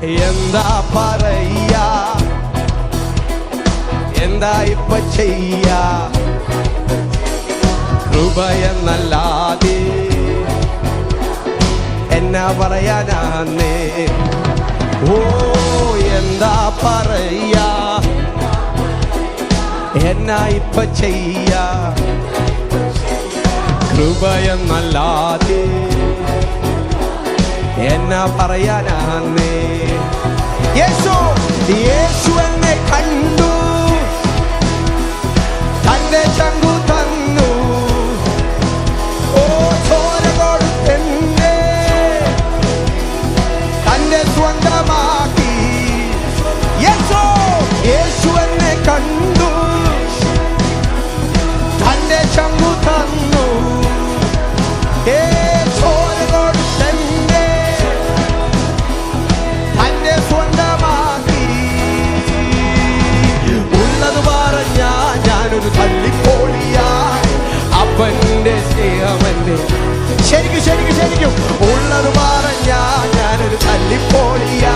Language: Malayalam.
എന്താ പറയാ, എന്താ ഇപ്പ ചെയ്യാ, കൃപയെന്നല്ലാതെ എന്നാ പറയാനാന്നേ. ഓ എന്താ പറയാ, എന്നാ ഇപ്പ ചെയ്യാ, കൃപയെന്നല്ലാതെ എന്നാ പറയാനാന്നേ. യേശു എന്നെ കണ്ടു, തന്റെ ചങ്കു തന്നു. ഓ ചോര കൊടുത്തെന്നെ തന്റെ സ്വന്തമാക്കി. യേശു എന്നെ കണ്ടു, തന്റെ ചങ്കു തന്നു. ചോര കൊടുത്തെന്നെ തന്റെ സ്വന്തമാക്കി. ഉള്ളത് പറഞ്ഞ ഞാനൊരു തല്ലിപ്പോളിയാ, അവന്റെ സ്നേഹമല്ലേ. ശരിക്കും ഉള്ളത് പറഞ്ഞ ഞാനൊരു തല്ലിപ്പോളിയാ.